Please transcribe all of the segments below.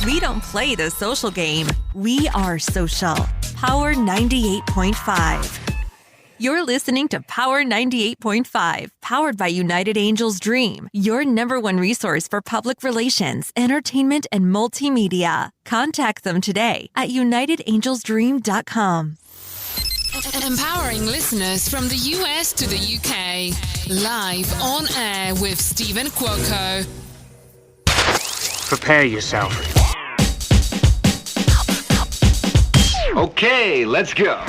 We don't play the social game. We are social. Power 98.5. You're listening to Power 98.5, powered by United Angels Dream, your #1 resource for public relations, entertainment, and multimedia. Contact them today at unitedangelsdream.com. Empowering listeners from the US to the UK. Live on air with Stephen Cuoco. Prepare yourself. Okay, let's go.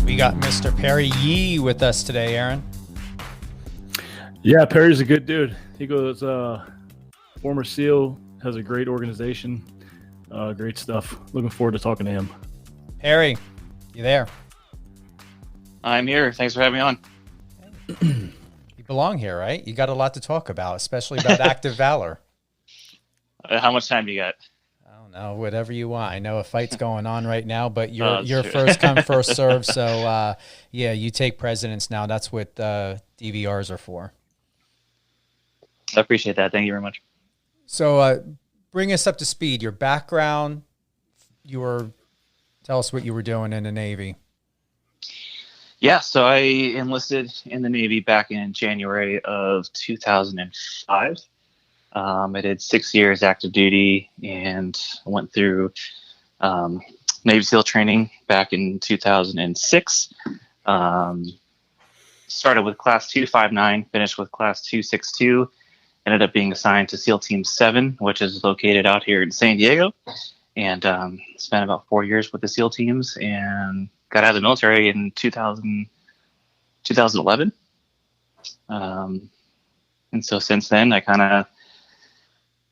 We got Mr. Perry Yee with us today, Aaron. Yeah, Perry's a good dude. He goes, former SEAL, has a great organization, great stuff. Looking forward to talking to him. Perry, you there? I'm here. Thanks for having me on. You belong here, right? You got a lot to talk about, especially about Active Valor. How much time do you got? I don't know, whatever you want. I know a fight's going on right now, but you're true. first come, first serve. So, yeah, you take precedence now. That's what DVRs are for. I appreciate that. Thank you very much. So bring us up to speed. Your background, tell us what you were doing in the Navy. Yeah, so I enlisted in the Navy back in January of 2005. I did 6 years active duty and went through Navy SEAL training back in 2006. Started with Class 259, finished with Class 262. Ended up being assigned to SEAL Team 7, which is located out here in San Diego, and spent about 4 years with the SEAL teams and got out of the military in 2011. And so since then, I kind of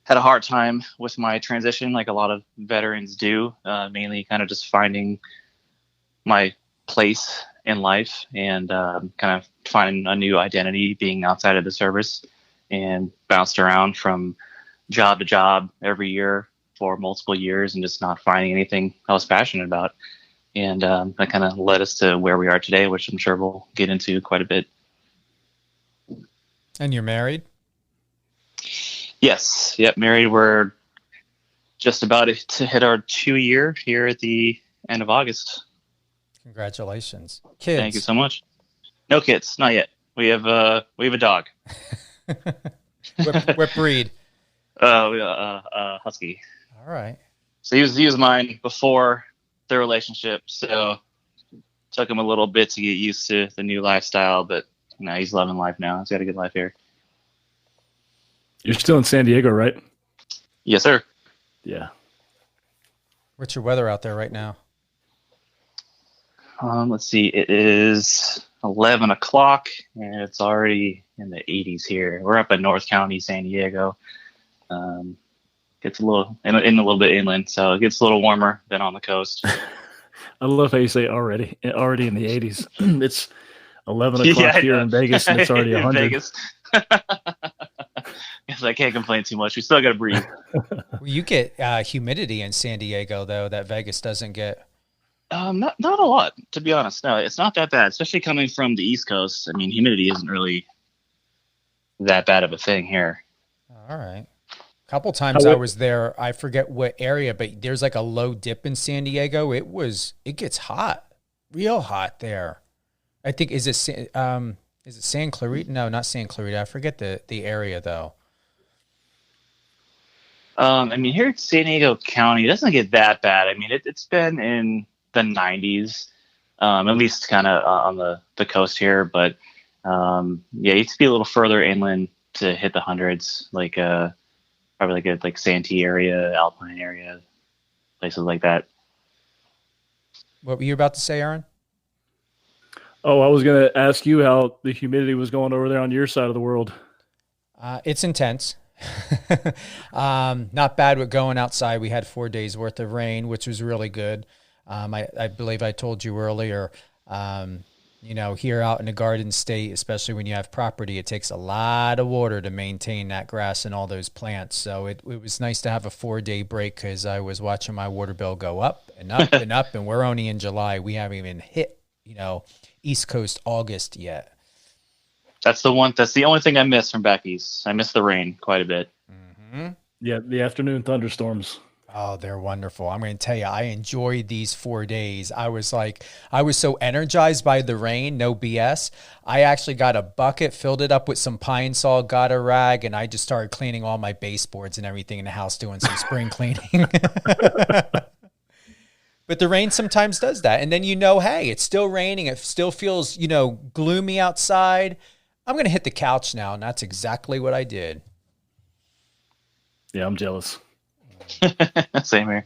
had a hard time with my transition, like a lot of veterans do, mainly kind of just finding my place in life and kind of finding a new identity being outside of the service. And bounced around from job to job every year for multiple years and just not finding anything I was passionate about. And that kind of led us to where we are today, which I'm sure we'll get into quite a bit. And you're married? Yes. Yep. Married. We're just about to hit our 2-year here at the end of August. Congratulations. Kids? Thank you so much. No kids. Not yet. We have a dog. What breed? Husky. All right. So he was mine before the relationship. So took him a little bit to get used to the new lifestyle, but he's loving life now. He's got a good life here. You're still in San Diego, right? Yes, sir. Yeah. What's your weather out there right now? Let's see. It is 11 o'clock and it's already in the 80s here. We're up in North County, San Diego. Gets a little in a little bit inland, so it gets a little warmer than on the coast. I love how you say already in the 80s. It's 11 o'clock here in Vegas, and it's already 100. Vegas. Yes, I can't complain too much. We still got to breathe. You get humidity in San Diego, though, that Vegas doesn't get. Not a lot, to be honest. No, it's not that bad, especially coming from the East Coast. I mean, humidity isn't really that bad of a thing here. All right. A couple times I was there. I forget what area, but there's like a low dip in San Diego. It gets hot, real hot there. I think is it San Clarita? No, not San Clarita. I forget the area though. I mean, here in San Diego County, it doesn't get that bad. I mean, it's been in the 90s, at least kind of on the coast here. But yeah, you have to be a little further inland to hit the hundreds, like probably like Santee area, Alpine area, places like that. What were you about to say, Aaron? Oh, I was going to ask you how the humidity was going over there on your side of the world. It's intense. Not bad with going outside. We had 4 days worth of rain, which was really good. I believe I told you earlier, You know, here out in the Garden State, especially when you have property, it takes a lot of water to maintain that grass and all those plants. So it was nice to have a 4-day break because I was watching my water bill go up and up and up, and we're only in July. We haven't even hit, you know, East Coast August yet. That's the only thing I miss from back east. I miss the rain quite a bit. Mm-hmm. Yeah, the afternoon thunderstorms. Oh, they're wonderful. I'm going to tell you, I enjoyed these 4 days. I was so energized by the rain, no BS. I actually got a bucket, filled it up with some Pine Sol, got a rag, and I just started cleaning all my baseboards and everything in the house, doing some spring cleaning. But the rain sometimes does that. And then, you know, hey, it's still raining. It still feels, you know, gloomy outside. I'm going to hit the couch now. And that's exactly what I did. Yeah, I'm jealous. Same here.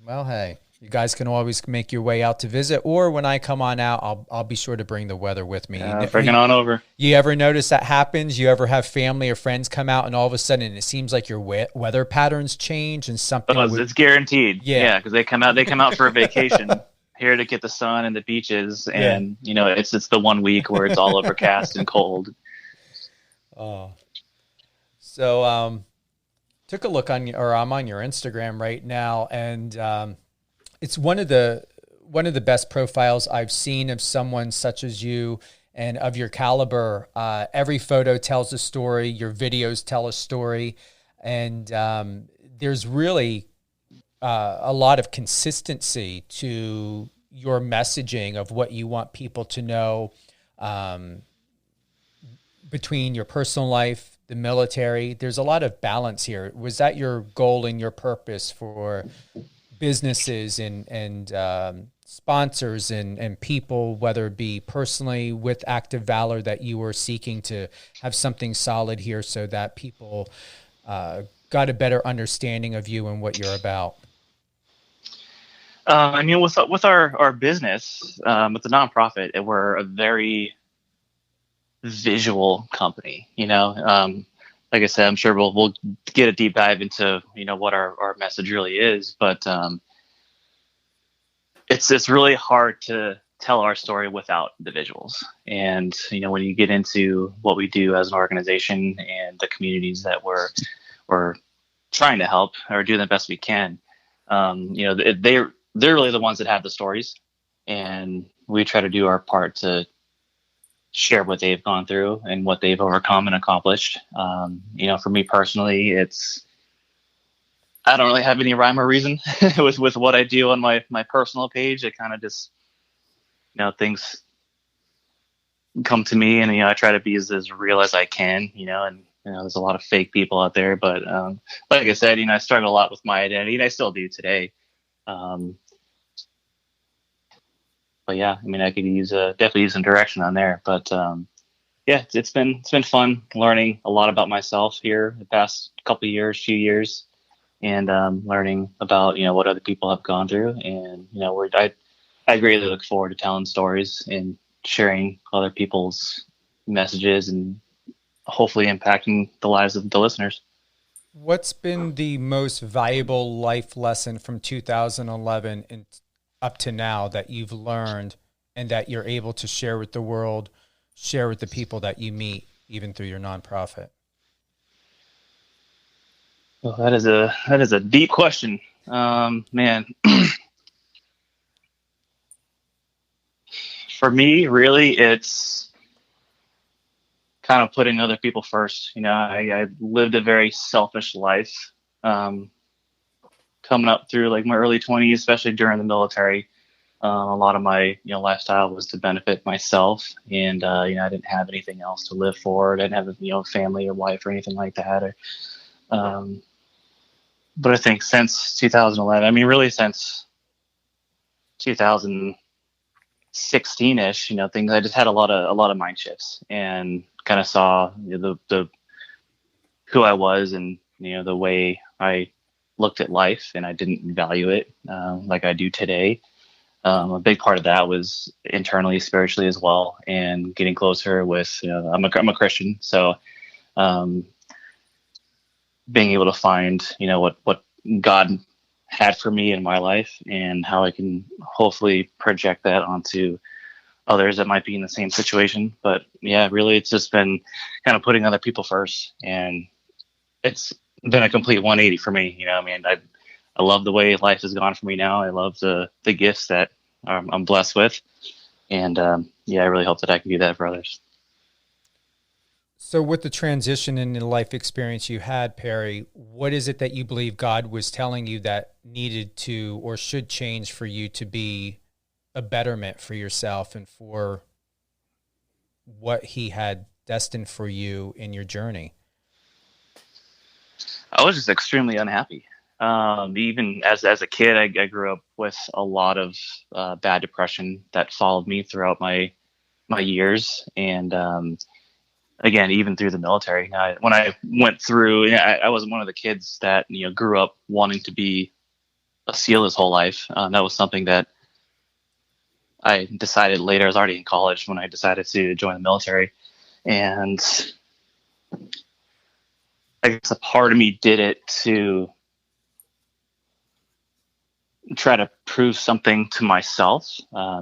Well, hey, you guys can always make your way out to visit, or when I come on out, I'll be sure to bring the weather with me. Bring on over. You ever notice that happens? You ever have family or friends come out and all of a sudden it seems like your weather patterns change and something? It's guaranteed. Yeah, because they come out for a vacation here to get the sun and the beaches, and you know it's the 1 week where it's all overcast and cold. Oh, so took a look I'm on your Instagram right now, and it's one of the best profiles I've seen of someone such as you and of your caliber. Every photo tells a story. Your videos tell a story, and there's really a lot of consistency to your messaging of what you want people to know between your personal life, the military. There's a lot of balance here. Was that your goal and your purpose for businesses and sponsors and people, whether it be personally with Active Valor, that you were seeking to have something solid here so that people got a better understanding of you and what you're about? I mean, with our business, with the nonprofit, we're a very visual company. You know, like I said, I'm sure we'll get a deep dive into, you know, what our message really is, but it's really hard to tell our story without the visuals. And you know, when you get into what we do as an organization and the communities that we're trying to help or do the best we can, you know, they're really the ones that have the stories, and we try to do our part to share what they've gone through and what they've overcome and accomplished. You know, for me personally, I don't really have any rhyme or reason with what I do on my personal page. It kind of just, you know, things come to me, and, you know, I try to be as real as I can, you know, and, you know, there's a lot of fake people out there, but like I said, you know, I struggle a lot with my identity, and I still do today. But yeah, I mean, I could definitely use some direction on there. But yeah, it's been fun learning a lot about myself here the past few years, and learning about, you know, what other people have gone through, and, you know, I greatly look forward to telling stories and sharing other people's messages and hopefully impacting the lives of the listeners. What's been the most valuable life lesson from 2011 and up to now that you've learned and that you're able to share with the world, share with the people that you meet, even through your nonprofit? Well, that is a deep question, man. For me, really, it's kind of putting other people first. You know, I lived a very selfish life, coming up through like my early 20s, especially during the military. A lot of my, you know, lifestyle was to benefit myself, and you know, I didn't have anything else to live for. I didn't have a, you know, family or wife or anything like that. But I think since 2011, I mean, really since 2016-ish, you know, things, I just had a lot of mind shifts, and kind of saw, you know, the who I was, and, you know, the way I looked at life, and I didn't value it like I do today. A big part of that was internally, spiritually as well, and getting closer with, you know, I'm a Christian, so being able to find, you know, what God had for me in my life, and how I can hopefully project that onto others that might be in the same situation. But yeah, really, it's just been kind of putting other people first, and it's been a complete 180 for me. You know, I mean, I love the way life has gone for me now. I love the gifts that I'm blessed with, and yeah, I really hope that I can do that for others. So with the transition in the life experience you had, Perry, what is it that you believe God was telling you that needed to or should change for you to be a betterment for yourself and for what he had destined for you in your journey? I was just extremely unhappy. Even as a kid, I grew up with a lot of bad depression that followed me throughout my years, and again, even through the military. When I went through, I wasn't one of the kids that grew up wanting to be a SEAL his whole life. That was something that I decided later. I was already in college when I decided to join the military, and I guess a part of me did it to try to prove something to myself. I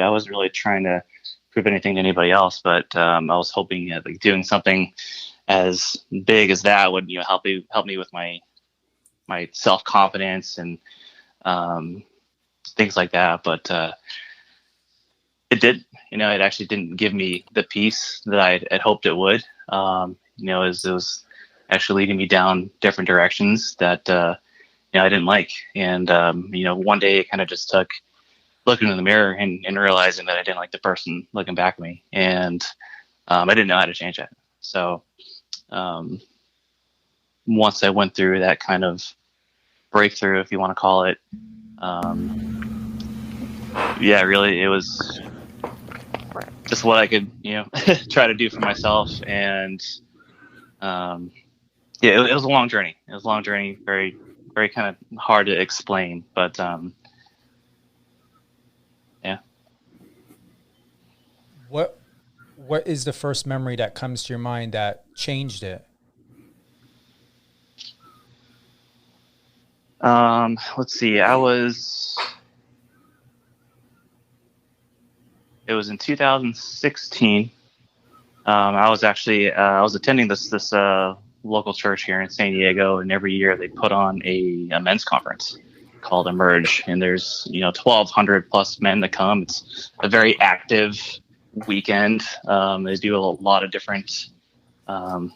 wasn't really trying to prove anything to anybody else, but I was hoping that like doing something as big as that would help me with my self-confidence and things like that. But it did. It actually didn't give me the peace that I had hoped it would. It was actually leading me down different directions that I didn't like. And one day it kind of just took looking in the mirror and realizing that I didn't like the person looking back at me, and I didn't know how to change that. So once I went through that kind of breakthrough, if you want to call it, yeah, really, it was just what I could, try to do for myself. And yeah, it was a long journey. It was a long journey, very, very kind of hard to explain, but yeah. What is the first memory that comes to your mind that changed it? Let's see. It was in 2016. I was attending this local church here in San Diego, and every year they put on a men's conference called Emerge, and there's 1,200 plus men that come. It's a very active weekend. They do a lot of different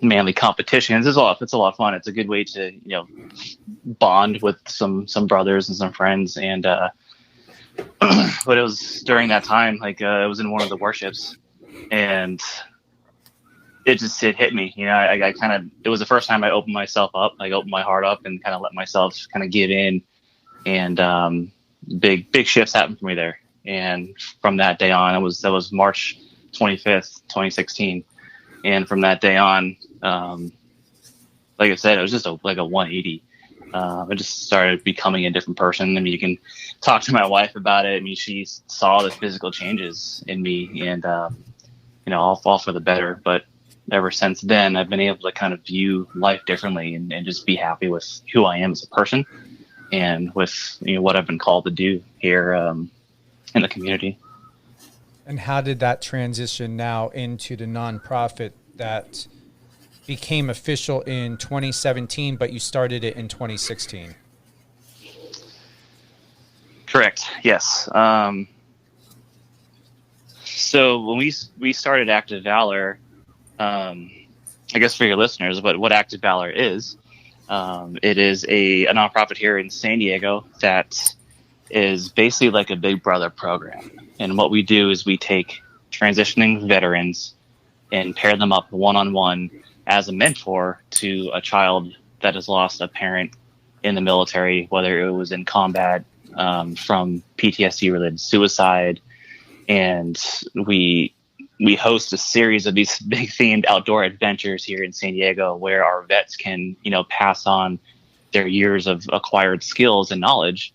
manly competitions. It's a lot of fun. It's a good way to bond with some brothers and some friends. And but it was during that time, like it was in one of the worships, and it hit me. I kind of, it was the first time I opened myself up. I opened my heart up and kind of let myself kind of give in. And big shifts happened for me there. And from that day on, that was March 25th, 2016. And from that day on, like I said, it was just like a 180. I just started becoming a different person. I mean, you can talk to my wife about it. I mean, she saw the physical changes in me, and all for the better. But ever since then, I've been able to kind of view life differently and just be happy with who I am as a person and with what I've been called to do here in the community. And how did that transition now into the nonprofit that became official in 2017, but you started it in 2016? Correct. Yes. So when we started Active Valor, I guess for your listeners, what Active Valor is, it is a nonprofit here in San Diego that is basically like a Big Brother program. And what we do is we take transitioning veterans and pair them up one-on-one as a mentor to a child that has lost a parent in the military, whether it was in combat, from PTSD related suicide. And we host a series of these big themed outdoor adventures here in San Diego where our vets can, pass on their years of acquired skills and knowledge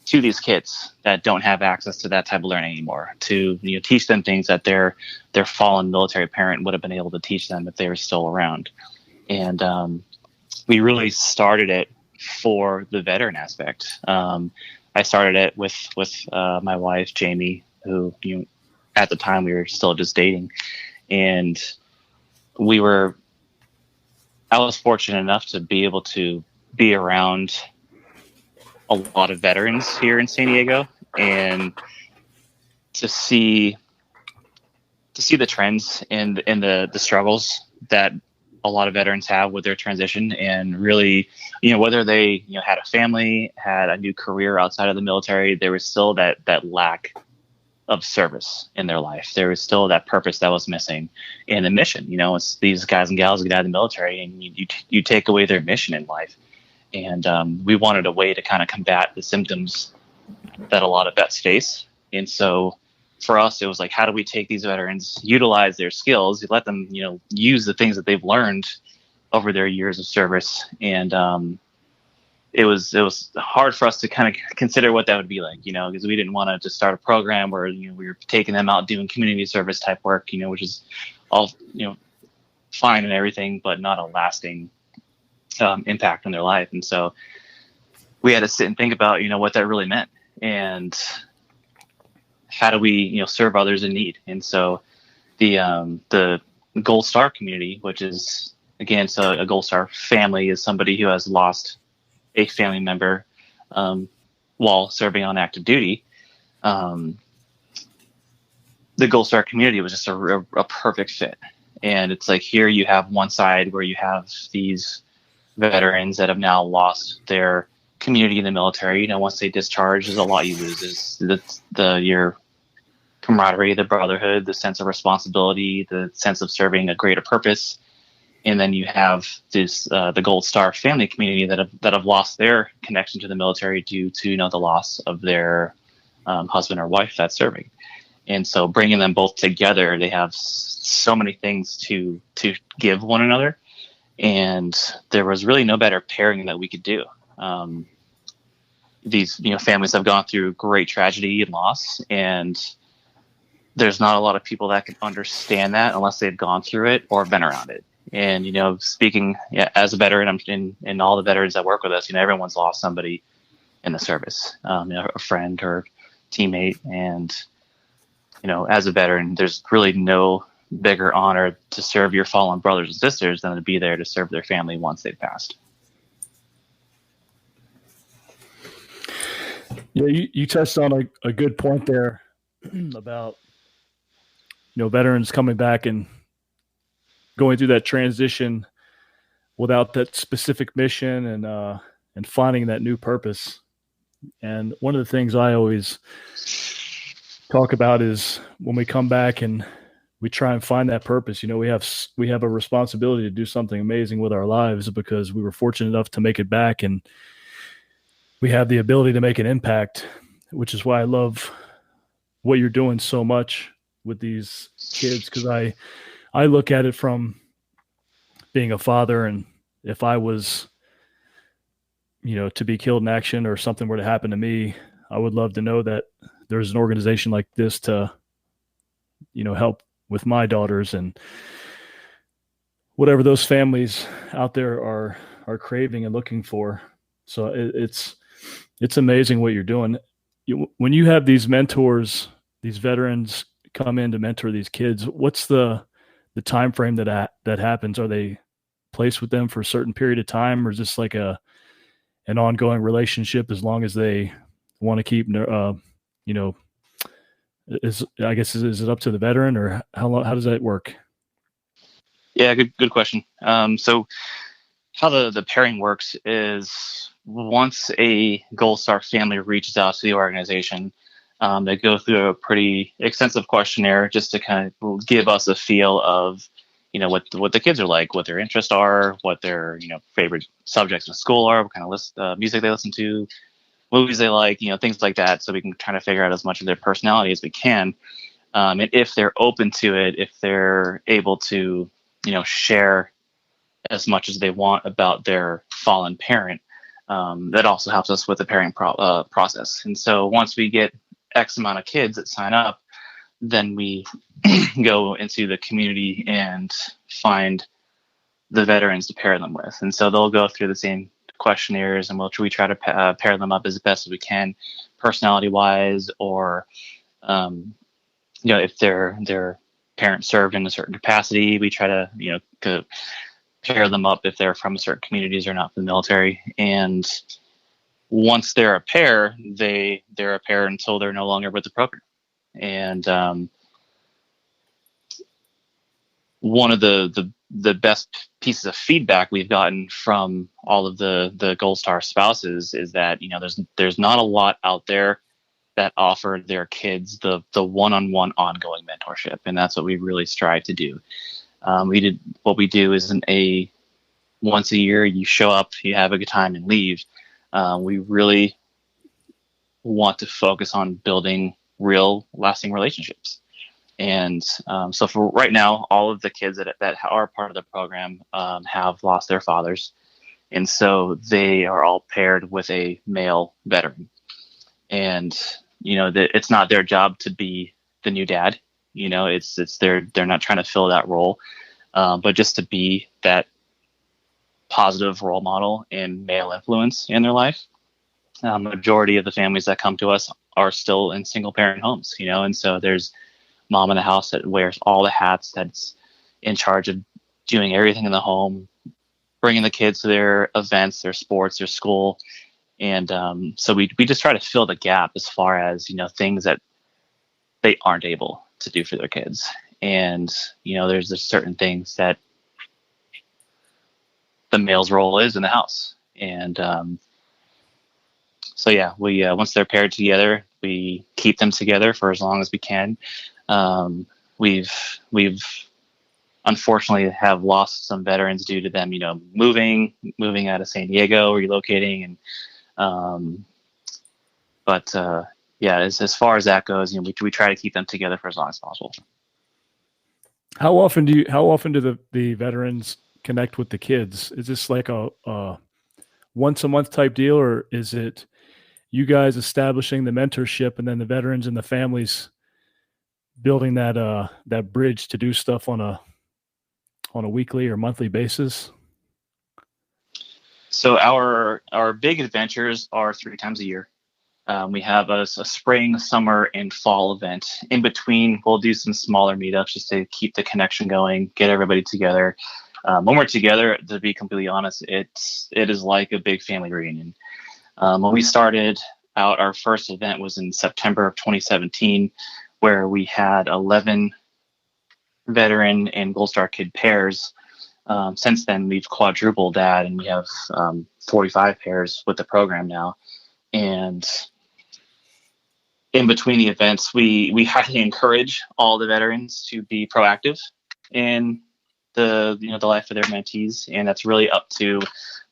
to these kids that don't have access to that type of learning anymore, to teach them things that their fallen military parent would have been able to teach them if they were still around. And we really started it for the veteran aspect. I started it with my wife Jamie, who at the time we were still just dating, and I was fortunate enough to be able to be around a lot of veterans here in San Diego, and to see the trends and the struggles that a lot of veterans have with their transition, and really, whether they, had a family, had a new career outside of the military, there was still that lack of service in their life. There was still that purpose that was missing in the mission. It's these guys and gals get out of the military, and you take away their mission in life. And we wanted a way to kind of combat the symptoms that a lot of vets face. And so for us, it was like, how do we take these veterans, utilize their skills, let them, use the things that they've learned over their years of service. And it was hard for us to kind of consider what that would be like, because we didn't want to just start a program where, we were taking them out doing community service type work, which is all, fine and everything, but not a lasting impact on their life. And so we had to sit and think about, what that really meant, and how do we, serve others in need. And so the Gold Star community, which is, again, so a Gold Star family is somebody who has lost a family member while serving on active duty. The Gold Star community was just a perfect fit. And it's like, here you have one side where you have these veterans that have now lost their community in the military. Once they discharge, there's a lot you lose. Is your camaraderie, the brotherhood, the sense of responsibility, the sense of serving a greater purpose. And then you have this the Gold Star family community that have lost their connection to the military due to the loss of their husband or wife that's serving. And so bringing them both together, they have so many things to give one another. And there was really no better pairing that we could do. These families have gone through great tragedy and loss, and there's not a lot of people that can understand that unless they've gone through it or been around it. And speaking as a veteran, and all the veterans that work with us, everyone's lost somebody in the service, a friend or teammate. And as a veteran, there's really no bigger honor to serve your fallen brothers and sisters than to be there to serve their family once they've passed. Yeah, you touched on a good point there about veterans coming back and going through that transition without that specific mission and finding that new purpose. And one of the things I always talk about is when we come back and we try and find that purpose, we have a responsibility to do something amazing with our lives, because we were fortunate enough to make it back, and we have the ability to make an impact, which is why I love what you're doing so much with these kids. Because I look at it from being a father, and if I was, to be killed in action or something were to happen to me, I would love to know that there's an organization like this to, help with my daughters and whatever those families out there are craving and looking for. So it's amazing what you're doing. When you have these mentors, these veterans come in to mentor these kids, what's the time frame that happens? Are they placed with them for a certain period of time, or is this like an ongoing relationship as long as they want to keep, is it up to the veteran, or how does that work? Yeah, good question. So how the pairing works is, once a Gold Star family reaches out to the organization, they go through a pretty extensive questionnaire just to kind of give us a feel of, what the kids are like, what their interests are, what their, favorite subjects in school are, what kind of music they listen to, movies they like, things like that. So we can try to figure out as much of their personality as we can. And if they're open to it, if they're able to, share as much as they want about their fallen parent, that also helps us with the pairing process. And so once we get X amount of kids that sign up, then we go into the community and find the veterans to pair them with. And so they'll go through the same questionnaires, and we try to pair them up as best as we can, personality wise, or if their parents served in a certain capacity, we try to, to pair them up if they're from certain communities or not from the military. And once they're a pair, they're a pair until they're no longer with the program. And one of the best pieces of feedback we've gotten from all of the Gold Star spouses is that, there's not a lot out there that offer their kids the one-on-one ongoing mentorship. And that's what we really strive to do. What we do isn't a once a year, you show up, you have a good time and leave. We really want to focus on building real lasting relationships. And so for right now, all of the kids that are part of the program have lost their fathers. And so they are all paired with a male veteran. And, it's not their job to be the new dad. They're not trying to fill that role, but just to be that positive role model and male influence in their life. Majority of the families that come to us are still in single parent homes, and so there's mom in the house that wears all the hats, that's in charge of doing everything in the home, bringing the kids to their events, their sports, their school. And so we just try to fill the gap as far as, things that they aren't able to do for their kids. And, there's certain things that the male's role is in the house. And so, yeah, we once they're paired together, we keep them together for as long as we can. We've unfortunately have lost some veterans due to them, moving out of San Diego, relocating. And, yeah, as far as that goes, we try to keep them together for as long as possible. How often do the veterans connect with the kids? Is this like a once a month type deal, or is it you guys establishing the mentorship and then the veterans and the families building that bridge to do stuff on a weekly or monthly basis? So our big adventures are 3 times a year. We have a spring, summer, and fall event. In between, we'll do some smaller meetups just to keep the connection going, get everybody together. When we're together, to be completely honest, it is like a big family reunion. When we started out, our first event was in September of 2017, where we had 11 veteran and Gold Star kid pairs. Since then, we've quadrupled that, and we have 45 pairs with the program now. And in between the events, we highly encourage all the veterans to be proactive in the life of their mentees, and that's really up to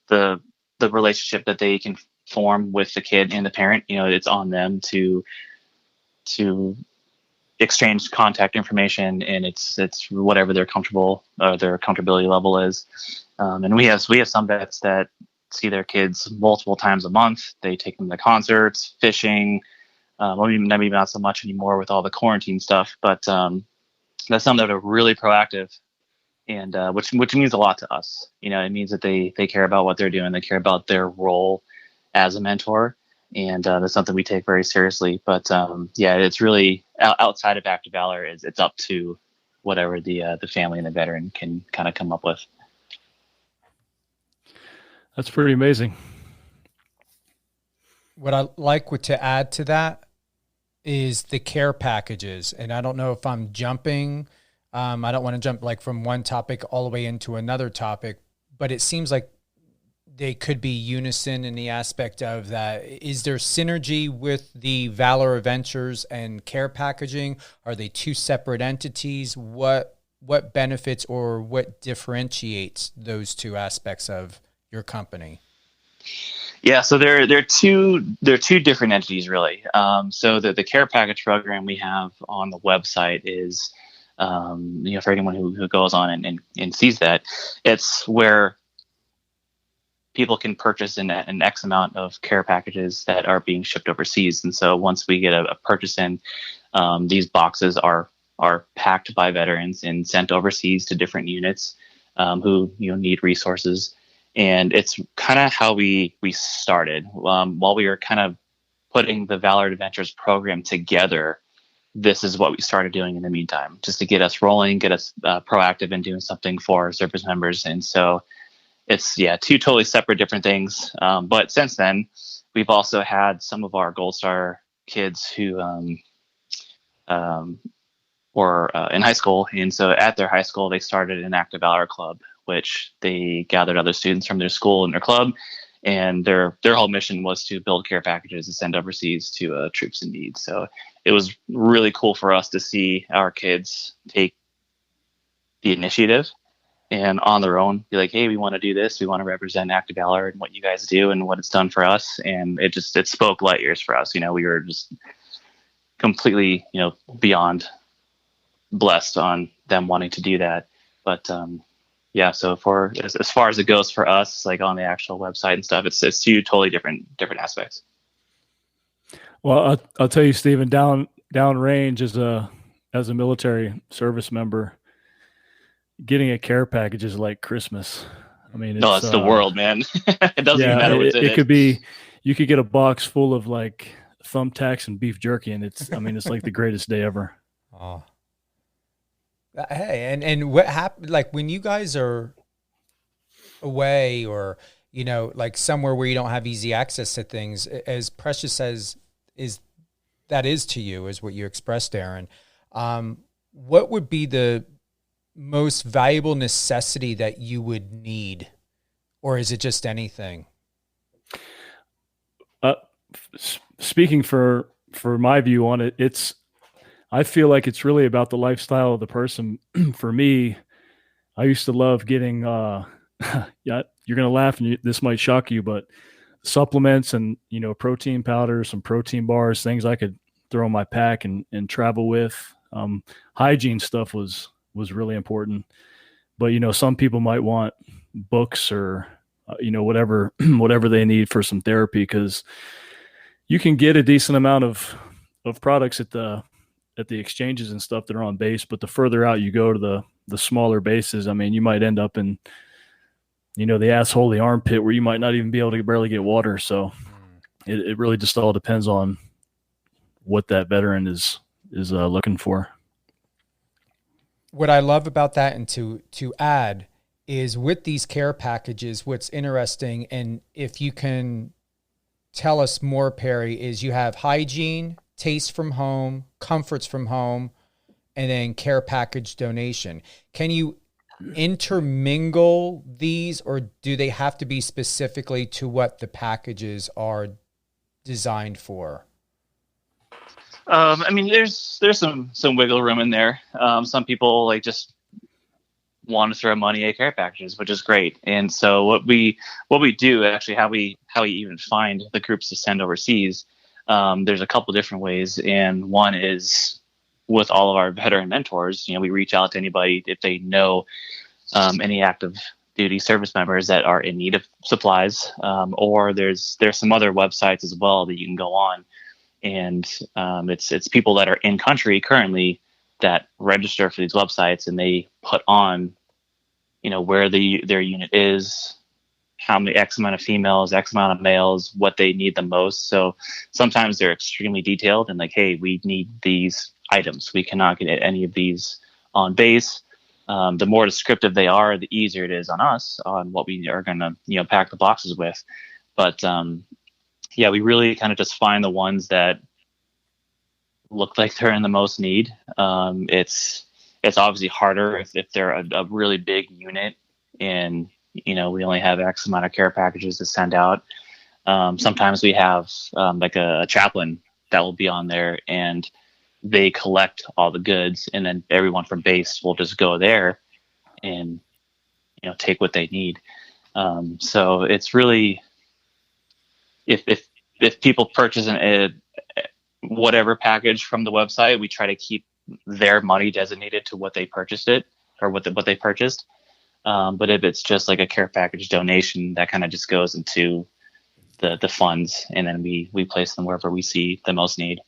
the relationship that they can form with the kid and the parent. It's on them to exchange contact information, and it's whatever their comfortability level is. And we have some vets that see their kids multiple times a month. They take them to concerts, fishing. Maybe not so much anymore with all the quarantine stuff, but that's some that are really proactive, and which means a lot to us. It means that they care about what they're doing. They care about their role as a mentor, and that's something we take very seriously. But yeah, it's really outside of Active Valor. It's up to whatever the family and the veteran can kind of come up with. That's pretty amazing. What I like to add to that is the care packages. And I don't know if I'm jumping. I don't want to jump like from one topic all the way into another topic, but it seems like they could be unison in the aspect of that. Is there synergy with the Valor Adventures and care packaging? Are they two separate entities? What benefits or what differentiates those two aspects of your company? Yeah, so they're two different entities, really. So the care package program we have on the website is, for anyone who goes on and sees that, it's where people can purchase an X amount of care packages that are being shipped overseas. And so once we get a purchase in, these boxes are packed by veterans and sent overseas to different units who need resources. And it's kind of how we started. While we were kind of putting the Valor Adventures program together, this is what we started doing in the meantime, just to get us rolling, get us proactive in doing something for our service members. And so it's, two totally separate different things. But since then, we've also had some of our Gold Star kids who were in high school. And so at their high school, they started an Active Valor club, which they gathered other students from their school and their club. And their whole mission was to build care packages to send overseas to troops in need. So it was really cool for us to see our kids take the initiative and on their own be like, hey, we want to do this. We want to represent Active Valor and what you guys do and what it's done for us. And it spoke light years for us. We were just completely, beyond blessed on them wanting to do that. But so for as far as it goes for us, like on the actual website and stuff, it's two totally different aspects. Well, I'll tell you, Stephen, down range as a military service member, getting a care package is like Christmas. I mean, it's the world, man. It doesn't even matter what's in it. It could be, you could get a box full of like thumbtacks and beef jerky, and it's like the greatest day ever. Oh. Hey, and what happened, like when you guys are away or, like somewhere where you don't have easy access to things, as precious as that is to you, is what you expressed, Aaron, what would be the most valuable necessity that you would need, or is it just anything? Speaking for my view on it, I feel like it's really about the lifestyle of the person. For me, I used to love getting, you're going to laugh and this might shock you, but supplements and, protein powders, some protein bars, things I could throw in my pack and travel with. Hygiene stuff was really important, but, some people might want books or, whatever they need for some therapy, because you can get a decent amount of products at the exchanges and stuff that are on base, but the further out you go to the smaller bases, I mean, you might end up in, the asshole, the armpit, where you might not even be able to barely get water. So it really just all depends on what that veteran is looking for. What I love about that, and to add, is with these care packages, what's interesting, and if you can tell us more, Perry, is you have hygiene, taste from home, comforts from home, and then care package donation. Can you intermingle these, or do they have to be specifically to what the packages are designed for? I mean, there's some wiggle room in there. Some people like just want to throw money at care packages, which is great. And so what we do, actually, how we even find the groups to send overseas, there's a couple different ways. And one is with all of our veteran mentors. We reach out to anybody if they know any active duty service members that are in need of supplies, or there's some other websites as well that you can go on, and it's people that are in country currently that register for these websites, and they put on, where their unit is, how many X amount of females, X amount of males, what they need the most. So sometimes they're extremely detailed and like, hey, we need these items. We cannot get any of these on base. The more descriptive they are, the easier it is on us on what we are going to, pack the boxes with. But we really kind of just find the ones that look like they're in the most need. It's obviously harder if they're a really big unit and, we only have X amount of care packages to send out. Sometimes we have like a chaplain that will be on there, and they collect all the goods, and then everyone from base will just go there and, take what they need. So it's really, if people purchase whatever package from the website, we try to keep their money designated to what they purchased it, or what they purchased. But if it's just like a care package donation, that kind of just goes into the funds, and then we place them wherever we see the most need.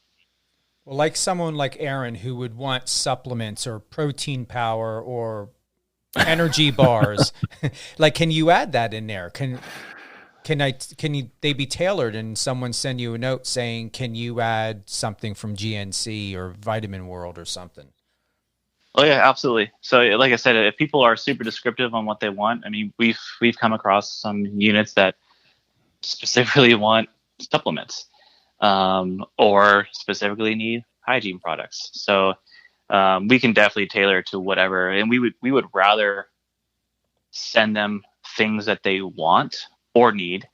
Well, like someone like Aaron who would want supplements or protein power or energy bars, like, can you add that in there? Can they be tailored and someone send you a note saying, can you add something from GNC or Vitamin World or something? Oh yeah, absolutely. So like I said, if people are super descriptive on what they want, I mean, we've come across some units that specifically want supplements, or specifically need hygiene products. So we can definitely tailor to whatever, and we would rather send them things that they want or need,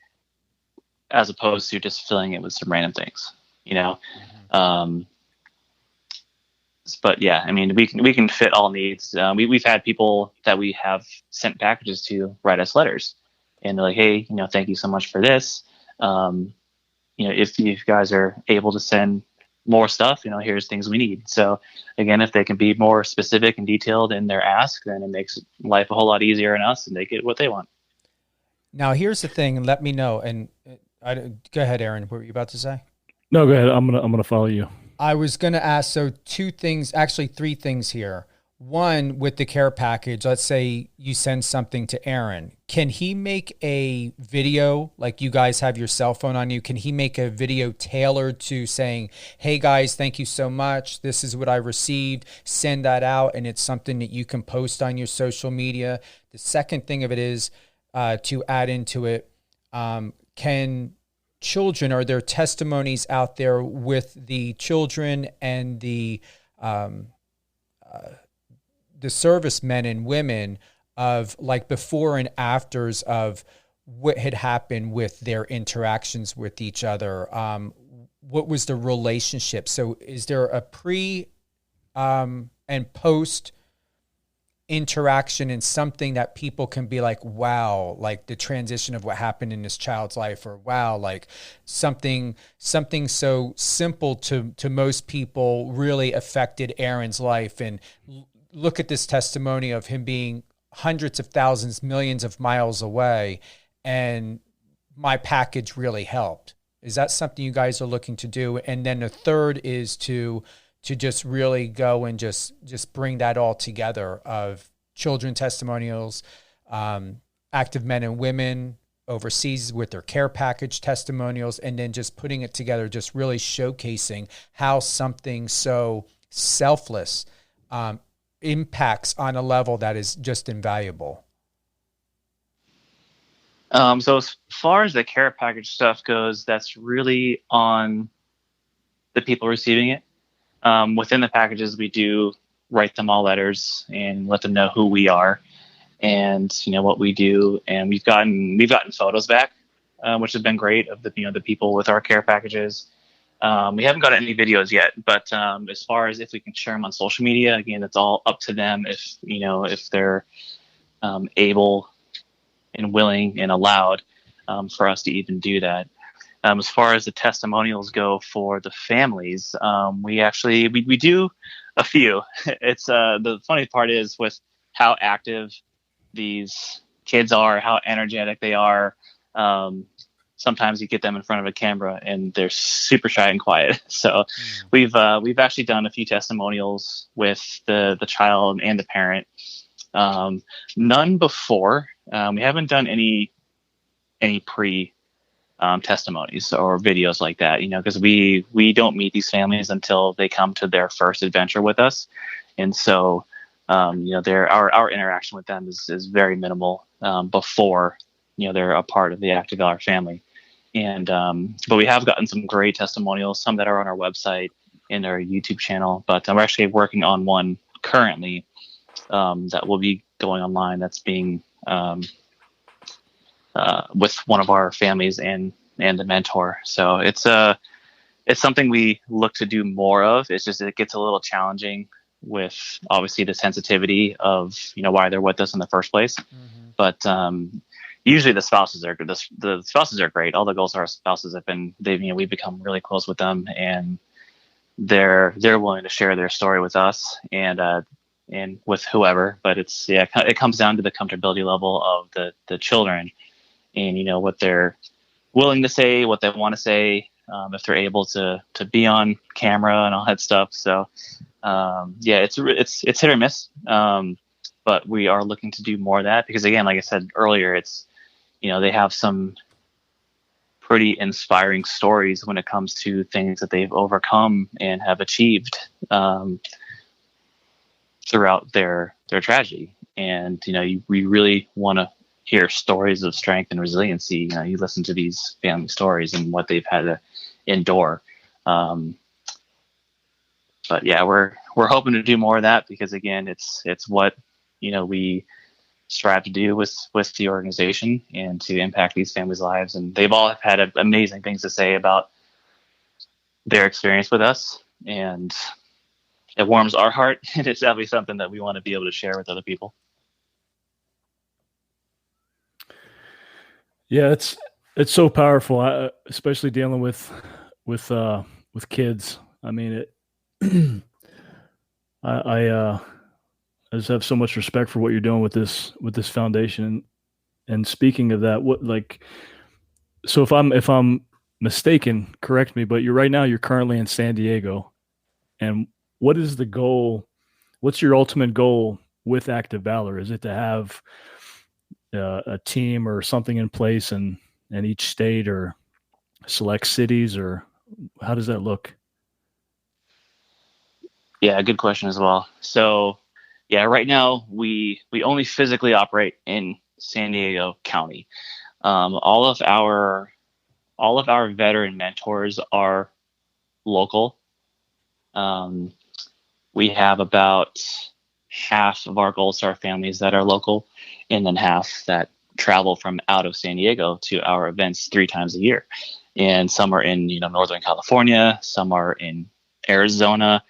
as opposed to just filling it with some random things, you know. But yeah, I mean, we can fit all needs. We've had people that we have sent packages to write us letters, and they're like, hey, you know, thank you so much for this. You know, if you guys are able to send more stuff, you know, here's things we need. So again, if they can be more specific and detailed in their ask, then it makes life a whole lot easier on us, and they get what they want. Now, here's the thing, and let me know. And go ahead, Aaron. What were you about to say? No, go ahead. I'm gonna follow you. I was going to ask, so three things here. One, with the care package, let's say you send something to Aaron. Can he make a video, like you guys have your cell phone on you? Can he make a video tailored to saying, hey guys, thank you so much. This is what I received. Send that out. And it's something that you can post on your social media. The second thing of it is to add into it, are there testimonies out there with the children and the servicemen and women of like before and afters of what had happened with their interactions with each other? What was the relationship? So is there a pre and post interaction and something that people can be like, wow, like the transition of what happened in this child's life, or wow, like something so simple to most people really affected Aaron's life? And look at this testimony of him being hundreds of thousands, millions of miles away, and my package really helped. Is that something you guys are looking to do? And then the third is to just really go and just bring that all together of children testimonials, active men and women overseas with their care package testimonials, and then just putting it together, just really showcasing how something so selfless impacts on a level that is just invaluable. So as far as the care package stuff goes, that's really on the people receiving it. Within the packages, we do write them all letters and let them know who we are and, you know, what we do. And we've gotten photos back, which has been great, of the people with our care packages. We haven't gotten any videos yet, but as far as if we can share them on social media, again, it's all up to them if they're able and willing and allowed for us to even do that. As far as the testimonials go for the families, we do a few. It's the funny part is with how active these kids are, how energetic they are. Sometimes you get them in front of a camera and they're super shy and quiet. So we've actually done a few testimonials with the child and the parent. None before. We haven't done any pre testimonies or videos like that, because we don't meet these families until they come to their first adventure with us. And so, our interaction with them is very minimal before, they're a part of the Active Valor family. And, but we have gotten some great testimonials, some that are on our website and our YouTube channel, but we're actually working on one currently that will be going online. That's being with one of our families and the mentor. So it's something we look to do more of. It's just, it gets a little challenging with obviously the sensitivity of, why they're with us in the first place. Mm-hmm. But, usually the spouses are good. The spouses are great. All the Gold Star spouses we've become really close with them, and they're willing to share their story with us and with whoever. But it comes down to the comfortability level of the children, and what they're willing to say, what they want to say, if they're able to be on camera and all that stuff. So it's hit or miss. But we are looking to do more of that because, again, like I said earlier, it's they have some pretty inspiring stories when it comes to things that they've overcome and have achieved throughout their tragedy. And, we really want to hear stories of strength and resiliency. You listen to these family stories and what they've had to endure. But yeah, we're hoping to do more of that, because again, it's what, we strive to do with the organization, and to impact these families' lives. And they've all had amazing things to say about their experience with us, and it warms our heart. And it's definitely something that we want to be able to share with other people. Yeah, it's so powerful, especially dealing with kids. I mean, I just have so much respect for what you're doing with this foundation. And speaking of that, so if I'm mistaken, correct me, but you're currently in San Diego. And what is the goal? What's your ultimate goal with Active Valor? Is it to have a team or something in place in each state, or select cities, or how does that look? Yeah, good question as well. So yeah, right now we only physically operate in San Diego County. All of our veteran mentors are local. We have about half of our Gold Star families that are local, and then half that travel from out of San Diego to our events 3 times a year. And some are in, Northern California, some are in Arizona.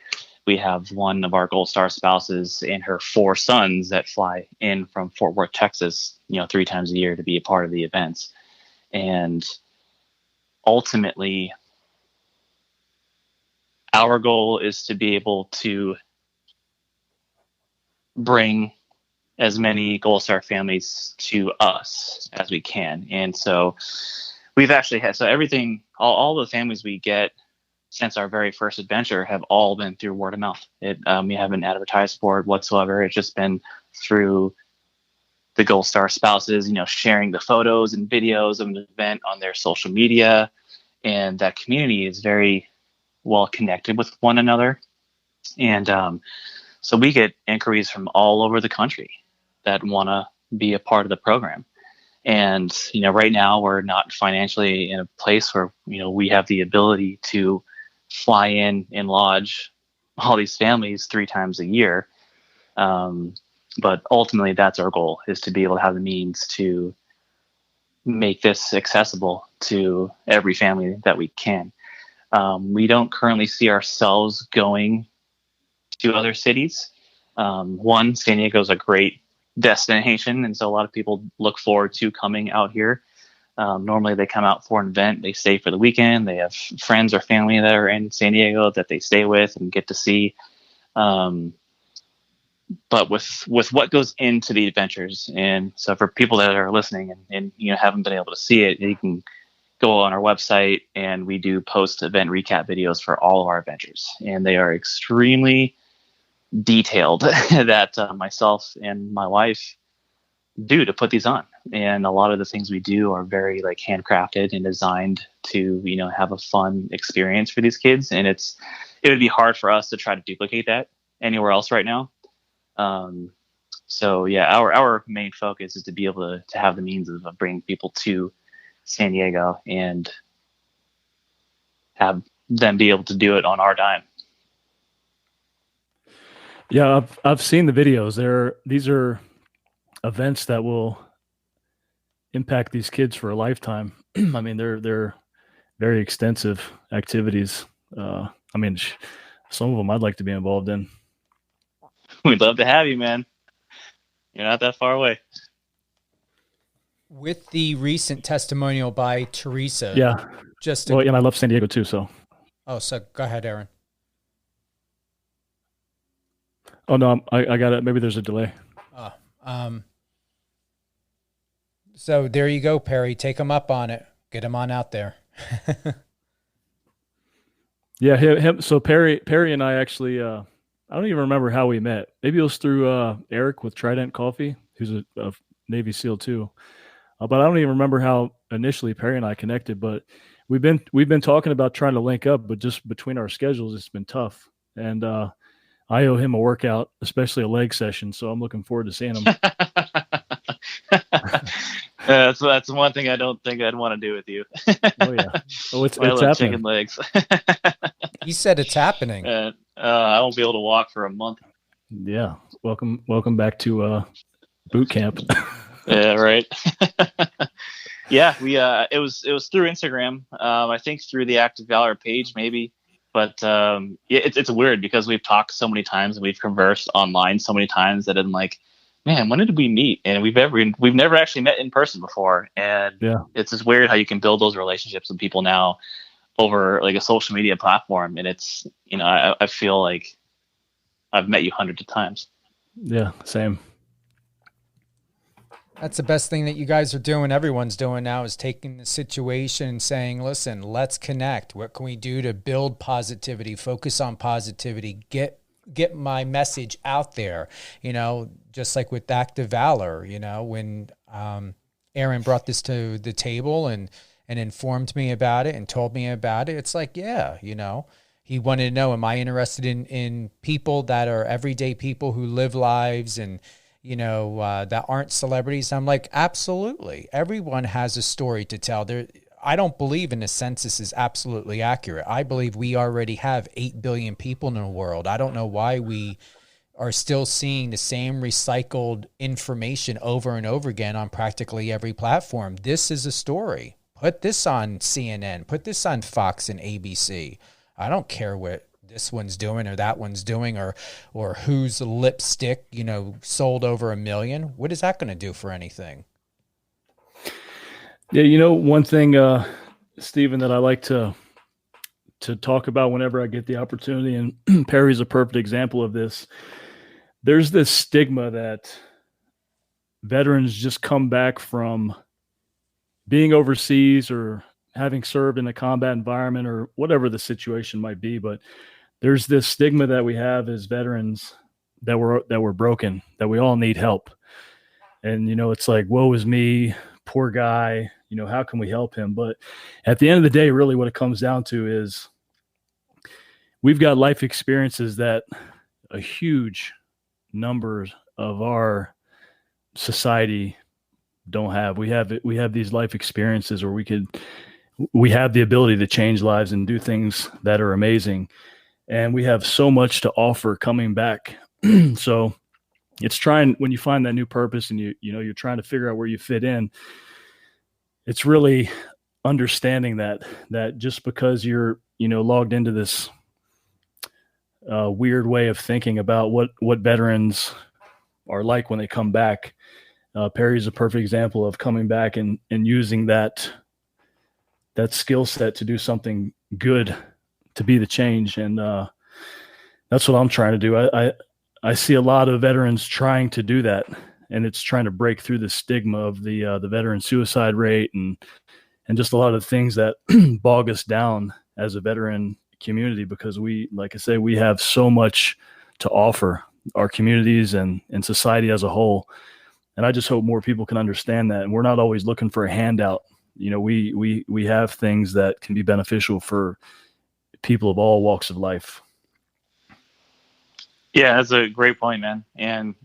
We have one of our Gold Star spouses and her 4 sons that fly in from Fort Worth, Texas, 3 times a year to be a part of the events. And ultimately, our goal is to be able to bring as many Gold Star families to us as we can. And so we've actually had, everything, all the families we get since our very first adventure have all been through word of mouth. We haven't advertised for it whatsoever. It's just been through the Gold Star spouses, sharing the photos and videos of an event on their social media. And that community is very well connected with one another. And so we get inquiries from all over the country that want to be a part of the program. And, right now we're not financially in a place where, we have the ability to fly in and lodge all these families 3 times a year. But ultimately that's our goal, is to be able to have the means to make this accessible to every family that we can. We don't currently see ourselves going to other cities. One, San Diego is a great destination, and so a lot of people look forward to coming out here. Normally they come out for an event, they stay for the weekend, they have friends or family that are in San Diego that they stay with and get to see. But with what goes into the adventures, and so for people that are listening and haven't been able to see it, you can go on our website, and we do post event recap videos for all of our adventures, and they are extremely detailed that myself and my wife do to put these on. And a lot of the things we do are very handcrafted and designed to have a fun experience for these kids. And it would be hard for us to try to duplicate that anywhere else right now. So yeah, our main focus is to be able to have the means of bringing people to San Diego and have them be able to do it on our dime. Yeah, I've seen the videos. These are events that will impact these kids for a lifetime. I mean, they're very extensive activities. I mean, some of them I'd like to be involved in. We'd love to have you, man. You're not that far away. With the recent testimonial by Teresa. Yeah. And I love San Diego too, so. Oh, so go ahead, Aaron. Oh, no, I got it. Maybe there's a delay. So there you go, Perry. Take him up on it. Get him on out there. Yeah, him. So Perry and I actually, I don't even remember how we met. Maybe it was through Eric with Trident Coffee, who's a Navy SEAL too. But I don't even remember how initially Perry and I connected, but we've been talking about trying to link up, but just between our schedules, it's been tough. And I owe him a workout, especially a leg session. So I'm looking forward to seeing him. That's one thing I don't think I'd want to do with you. Oh yeah. Oh, it's I love happening. chicken legs. He said it's happening. I won't be able to walk for a month. Yeah. Welcome back to boot camp. Yeah, right. Yeah, we it was through Instagram. I think through the Active Valor page maybe. But yeah, it's weird because we've talked so many times and we've conversed online so many times that I'm like, man, when did we meet? And we've never actually met in person before. And yeah, it's just weird how you can build those relationships with people now over like a social media platform. And it's, I feel like I've met you hundreds of times. Yeah, same. That's the best thing that you guys are doing. Everyone's doing now is taking the situation and saying, listen, let's connect. What can we do to build positivity, focus on positivity, get my message out there, just like with Active Valor, when Aaron brought this to the table and informed me about it and told me about it, it's like, yeah, he wanted to know, am I interested in people that are everyday people who live lives and, that aren't celebrities? I'm like, absolutely. Everyone has a story to tell. I don't believe in the census is absolutely accurate. I believe we already have 8 billion people in the world. I don't know why we are still seeing the same recycled information over and over again on practically every platform. This is a story. Put this on CNN. Put this on Fox and ABC. I don't care what this one's doing or that one's doing or whose lipstick, sold over 1 million. What is that going to do for anything? Yeah, one thing, Stephen, that I like to talk about whenever I get the opportunity, and Perry's a perfect example of this. There's this stigma that veterans just come back from being overseas or having served in a combat environment or whatever the situation might be, but there's this stigma that we have as veterans that we're broken, that we all need help. And, it's like, woe is me, poor guy, how can we help him? But at the end of the day, really what it comes down to is we've got life experiences that a huge number of our society don't have. We have these life experiences where we have the ability to change lives and do things that are amazing. And we have so much to offer coming back. So it's when you find that new purpose and you're trying to figure out where you fit in, it's really understanding that just because you're, logged into this weird way of thinking about what veterans are like when they come back. Perry's a perfect example of coming back and using that skill set to do something good, to be the change. And that's what I'm trying to do. I see a lot of veterans trying to do that, and it's trying to break through the stigma of the veteran suicide rate and just a lot of things that bog us down as a veteran community, because like I say, we have so much to offer our communities and society as a whole. And I just hope more people can understand that. And we're not always looking for a handout. We have things that can be beneficial for people of all walks of life. Yeah, that's a great point, man. And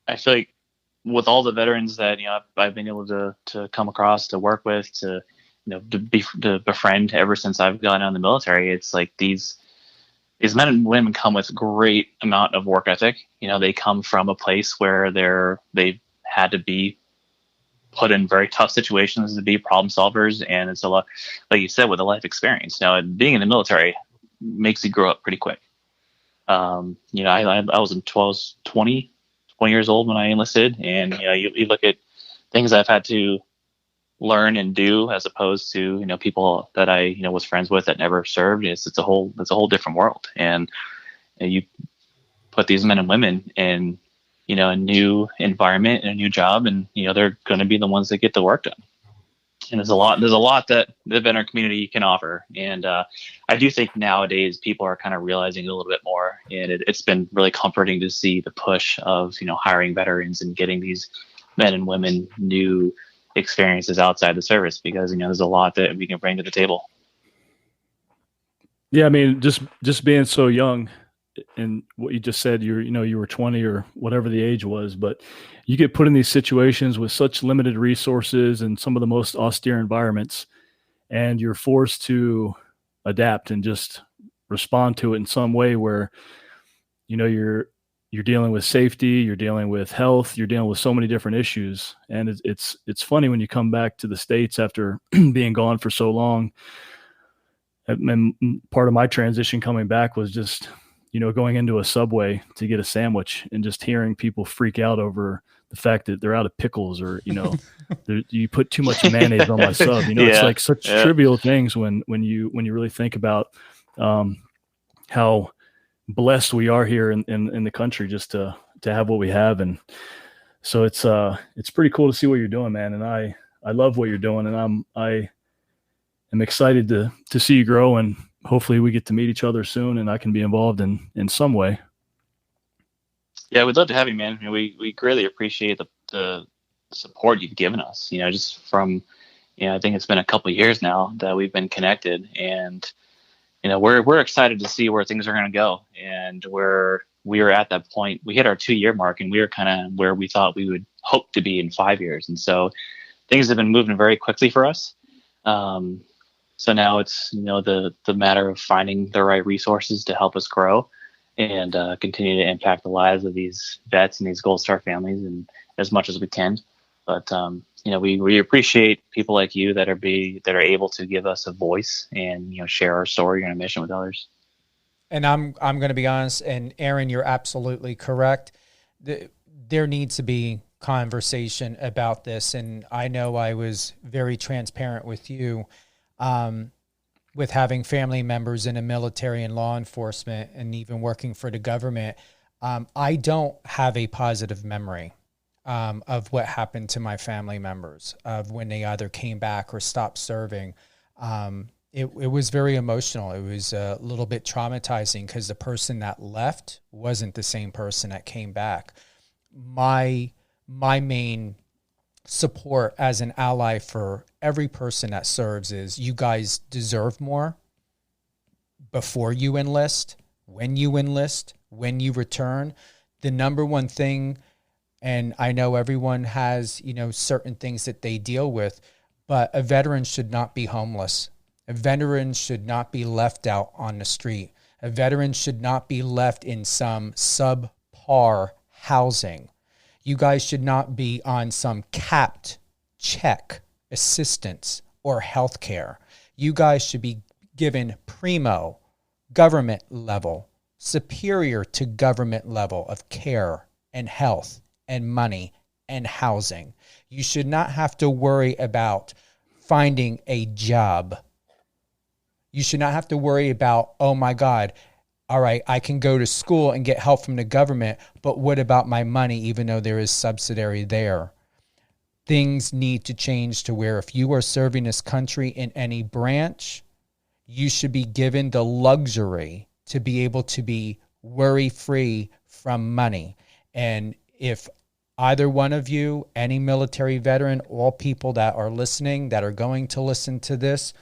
I feel like with all the veterans that I've been able to come across, to work with, to befriend ever since I've gotten out of the military, it's like these men and women come with great amount of work ethic. They come from a place where they've had to be put in very tough situations to be problem solvers, and it's a lot, like you said, with a life experience. Now, being in the military makes you grow up pretty quick. I was 20 years old when I enlisted, and you look at things I've had to learn and do as opposed to people that I was friends with that never served. It's a whole different world, and you put these men and women in a new environment and a new job, and they're going to be the ones that get the work done. And there's a lot that the veteran community can offer. And I do think nowadays people are kind of realizing it a little bit more. And it's been really comforting to see the push of, hiring veterans and getting these men and women new experiences outside the service, because, there's a lot that we can bring to the table. Yeah. I mean, just being so young, and what you just said, you were 20 or whatever the age was, but you get put in these situations with such limited resources and some of the most austere environments, and you're forced to adapt and just respond to it in some way where, you're dealing with safety, you're dealing with health, you're dealing with so many different issues. And it's funny when you come back to the States after being gone for so long. And part of my transition coming back was just, going into a Subway to get a sandwich and just hearing people freak out over the fact that they're out of pickles, or, you put too much mayonnaise on my sub. It's like such trivial things when you really think about how blessed we are here in the country just to have what we have. And so it's pretty cool to see what you're doing, man. And I love what you're doing, and I am excited to see you grow, and hopefully we get to meet each other soon and I can be involved in some way. Yeah, we'd love to have you, man. We greatly appreciate the support you've given us, just from, I think it's been a couple of years now that we've been connected, and, we're excited to see where things are going to go. And where we were at that point, we hit our 2-year mark, and we were kind of where we thought we would hope to be in 5 years. And so things have been moving very quickly for us. So now it's, the matter of finding the right resources to help us grow and continue to impact the lives of these vets and these Gold Star families, and as much as we can. But, we appreciate people like you that are able to give us a voice and, share our story and our mission with others. And I'm going to be honest, and Aaron, you're absolutely correct. There needs to be conversation about this. And I know I was very transparent with you, with having family members in the military and law enforcement and even working for the government. I don't have a positive memory of what happened to my family members, of when they either came back or stopped serving. It was very emotional. It was a little bit traumatizing because the person that left wasn't the same person that came back. My main support as an ally for every person that serves is, you guys deserve more before you enlist, when you return. The number one thing, and I know everyone has, certain things that they deal with, but a veteran should not be homeless. A veteran should not be left out on the street. A veteran should not be left in some subpar housing. You guys should not be on some capped check assistance or health care. You guys should be given primo government level, superior to government level of care and health and money and housing. You should not have to worry about finding a job. You should not have to worry about, oh my God, all right, I can go to school and get help from the government, but what about my money, even though there is subsidiary there? Things need to change to where if you are serving this country in any branch, you should be given the luxury to be able to be worry-free from money. And if either one of you, any military veteran, all people that are listening, that are going to listen to this,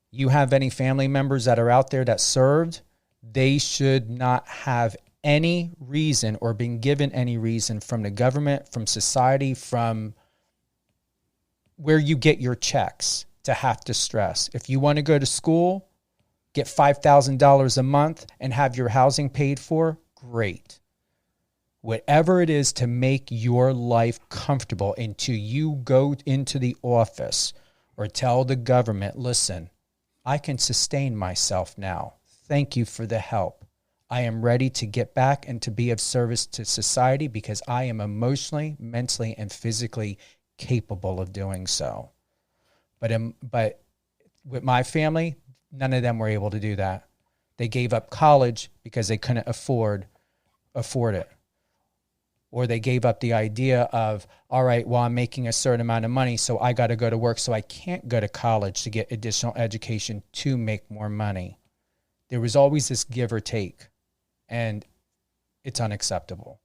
you have any family members that are out there that served, they should not have any reason or been given any reason from the government, from society, from where you get your checks to have to stress. If you want to go to school, get $5,000 a month and have your housing paid for, great. Whatever it is to make your life comfortable until you go into the office or tell the government, listen, I can sustain myself now. Thank you for the help. I am ready to get back and to be of service to society because I am emotionally, mentally, and physically capable of doing so. But with my family, none of them were able to do that. They gave up college because they couldn't afford it. Or they gave up the idea of, all right, well, I'm making a certain amount of money, so I got to go to work, so I can't go to college to get additional education to make more money. There was always this give or take, and it's unacceptable.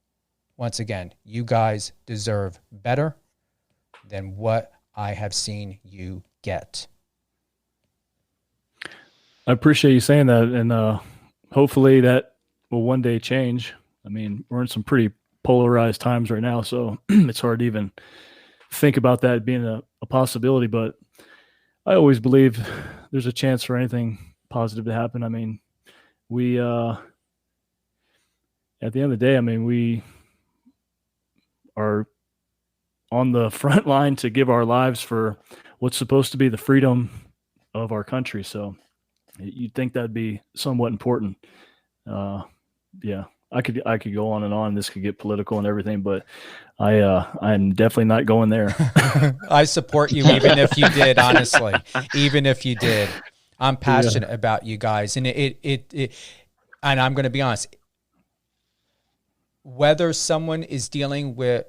Once again, you guys deserve better. than what I have seen you get. I appreciate you saying that, and hopefully that will one day change. I mean, we're in some pretty polarized times right now, so it's hard to even think about that being a possibility, but I always believe there's a chance for anything positive to happen. I mean, we at the end of the day, I mean, we are on the front line to give our lives for what's supposed to be the freedom of our country. So you'd think that'd be somewhat important. Yeah, I could go on and on. This could get political and everything, but I'm definitely not going there. I support you, even if you did, honestly, even if you did. I'm passionate about you guys. And and I'm going to be honest, whether someone is dealing with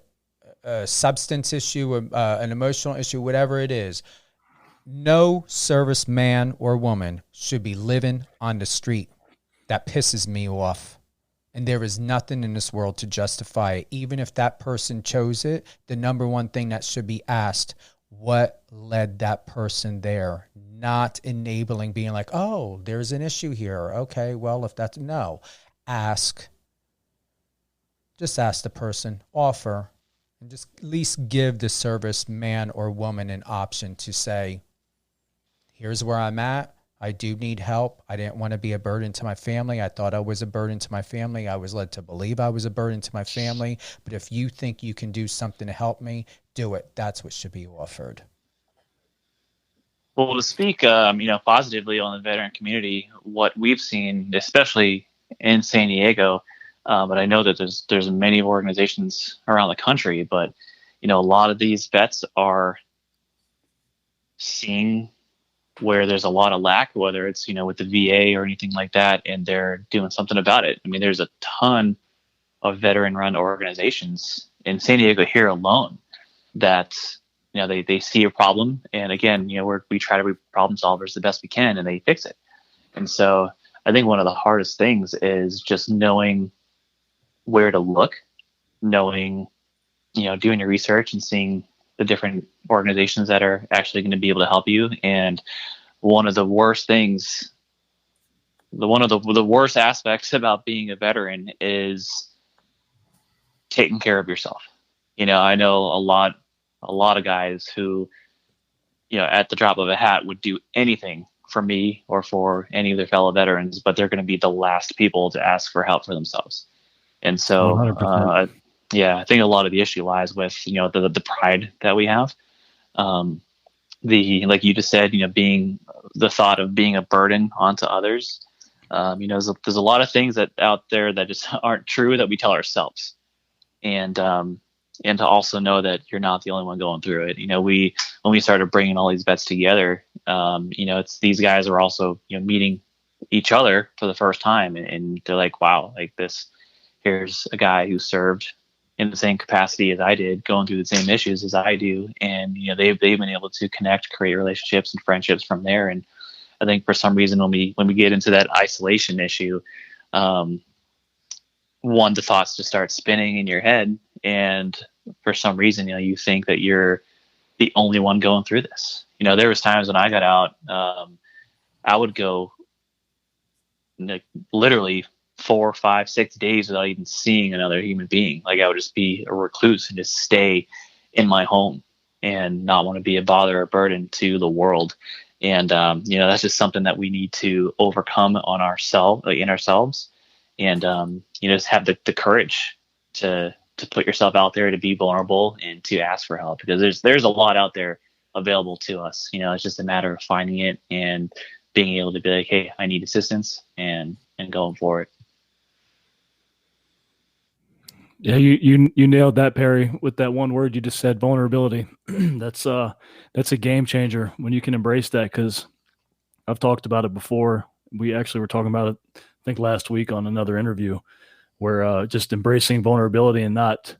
a substance issue, an emotional issue, whatever it is, no serviceman or woman should be living on the street. That pisses me off. And there is nothing in this world to justify it. Even if that person chose it, the number one thing that should be asked, what led that person there? Not enabling, being like, oh, there's an issue here. Okay, well, if that's, no. Just ask the person, offer, and just at least give the service man or woman an option to say, here's where I'm at. I do need help. I didn't want to be a burden to my family. I thought I was a burden to my family. I was led to believe I was a burden to my family. But if you think you can do something to help me, do it. That's what should be offered. Well, to speak, positively on the veteran community, what we've seen, especially in San Diego, but I know that there's many organizations around the country, but a lot of these vets are seeing where there's a lot of lack, whether it's, with the VA or anything like that, and they're doing something about it. I mean, there's a ton of veteran-run organizations in San Diego here alone that, they see a problem. And again, we try to be problem solvers the best we can, and they fix it. And so I think one of the hardest things is just knowing where to look, knowing, doing your research and seeing the different organizations that are actually going to be able to help you. And one of the worst things, one of the worst aspects about being a veteran is taking care of yourself. I know a lot of guys who, at the drop of a hat would do anything for me or for any of their fellow veterans, but they're going to be the last people to ask for help for themselves. And so, I think a lot of the issue lies with, the pride that we have. Like you just said, being the thought of being a burden onto others. There's a lot of things that out there that just aren't true that we tell ourselves. And to also know that you're not the only one going through it. When we started bringing all these vets together, it's these guys are also, meeting each other for the first time. And they're like, wow, like this, here's a guy who served in the same capacity as I did, going through the same issues as I do. And, they've been able to connect, create relationships and friendships from there. And I think for some reason, when we get into that isolation issue, the thoughts just start spinning in your head. And for some reason, you think that you're the only one going through this. There was times when I got out, I would go literally 4, 5, 6 days without even seeing another human being. Like I would just be a recluse and just stay in my home and not want to be a bother or burden to the world. And, that's just something that we need to overcome in ourselves. And, just have the courage to put yourself out there, to be vulnerable and to ask for help, because there's a lot out there available to us. It's just a matter of finding it and being able to be like, hey, I need assistance, and going for it. Yeah, you nailed that, Perry, with that one word you just said, vulnerability. That's a game changer when you can embrace that, because I've talked about it before. We actually were talking about it, I think, last week on another interview, where just embracing vulnerability and not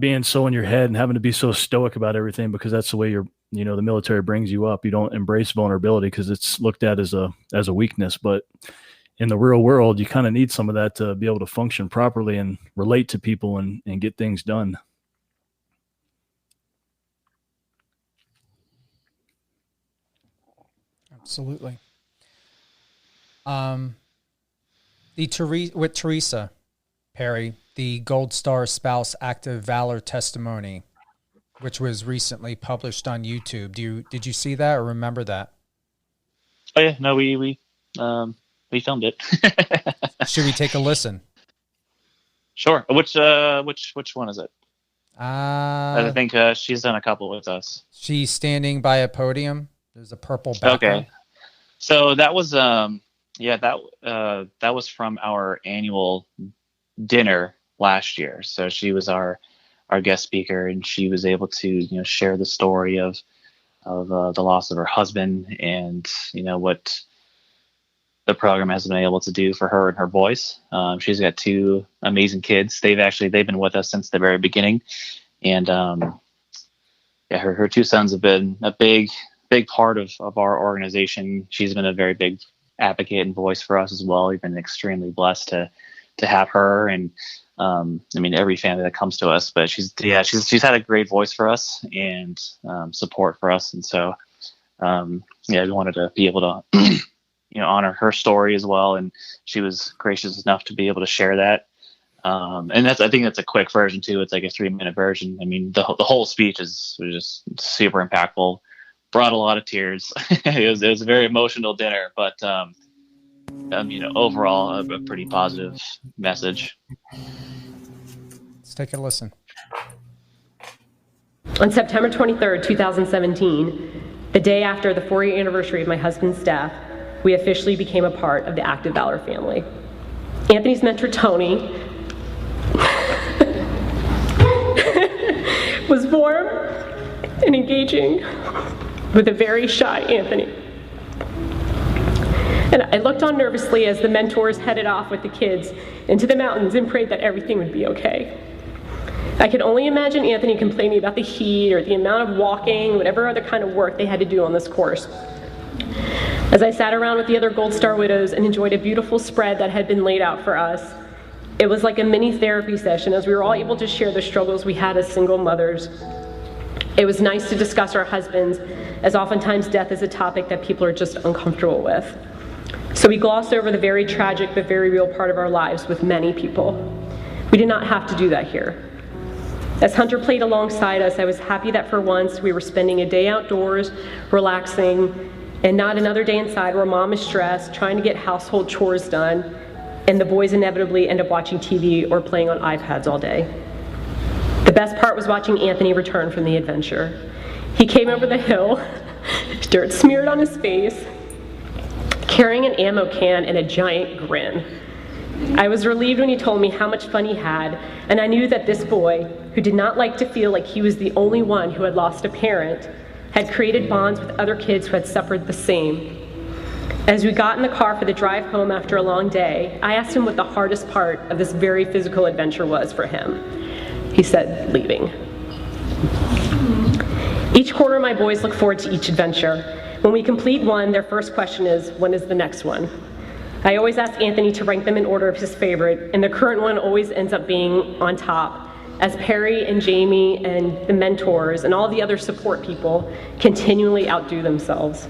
being so in your head and having to be so stoic about everything, because that's the way the military brings you up. You don't embrace vulnerability because it's looked at as a weakness, but in the real world, you kind of need some of that to be able to function properly and relate to people and get things done. Absolutely. With Teresa Perry, the Gold Star Spouse Active Valor testimony, which was recently published on YouTube. Did you see that or remember that? Oh yeah, no, we filmed it. Should we take a listen? Sure. Which one is it? I think she's done a couple with us. She's standing by a podium. There's a purple background. Okay. So that was that was from our annual dinner last year. So she was our guest speaker, and she was able to share the story of the loss of her husband, and what the program has been able to do for her and her boys. She's got 2 amazing kids. They've been with us since the very beginning, and her 2 sons have been a big part of our organization. She's been a very big advocate and voice for us as well. We've been extremely blessed to have her, and every family that comes to us, but she's had a great voice for us and support for us. And so we wanted to be able to honor her story as well, and she was gracious enough to be able to share that. And I think that's a quick version too. It's like a 3-minute version. The whole speech was just super impactful, brought a lot of tears. it was a very emotional dinner, but overall a pretty positive message. Let's take a listen. On September 23rd, 2017, the day after the 4-year anniversary of my husband's death, we officially became a part of the Active Valor family. Anthony's mentor, Tony, was warm and engaging with a very shy Anthony. And I looked on nervously as the mentors headed off with the kids into the mountains and prayed that everything would be okay. I could only imagine Anthony complaining about the heat or the amount of walking, whatever other kind of work they had to do on this course. As I sat around with the other Gold Star widows and enjoyed a beautiful spread that had been laid out for us, it was like a mini therapy session as we were all able to share the struggles we had as single mothers. It was nice to discuss our husbands, as oftentimes death is a topic that people are just uncomfortable with. So we glossed over the very tragic but very real part of our lives with many people. We did not have to do that here. As Hunter played alongside us, I was happy that for once we were spending a day outdoors, relaxing, and not another day inside where mom is stressed, trying to get household chores done, and the boys inevitably end up watching TV or playing on iPads all day. The best part was watching Anthony return from the adventure. He came over the hill, dirt smeared on his face, carrying an ammo can and a giant grin. I was relieved when he told me how much fun he had, and I knew that this boy, who did not like to feel like he was the only one who had lost a parent, had created bonds with other kids who had suffered the same. As we got in the car for the drive home after a long day, I asked him what the hardest part of this very physical adventure was for him. He said, leaving. Each quarter, my boys look forward to each adventure. When we complete one, their first question is, when is the next one? I always ask Anthony to rank them in order of his favorite, and the current one always ends up being on top, as Perry and Jamie and the mentors and all the other support people continually outdo themselves.